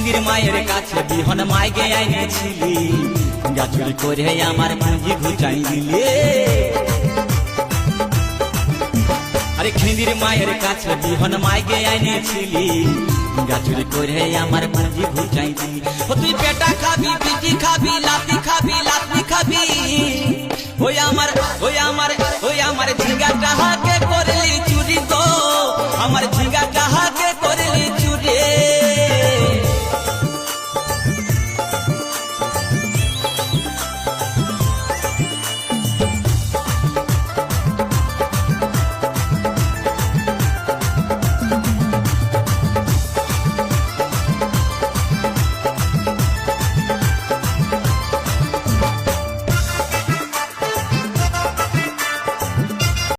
খেন্দির মায়ের কাছে বিহন মাইগে আইনেছিলি, চুরি করে আমার পুঁজি ঘুচাই দিলে। আরে খেন্দির মায়ের কাছে বিহন মাইগে আইনেছিলি, চুরি করে আমার পুঁজি ঘুচাই দিলি। ও তুই পেটা খাবি, পিটি খাবি, লাতি খাবি, লাতি খাবি, ওই আমার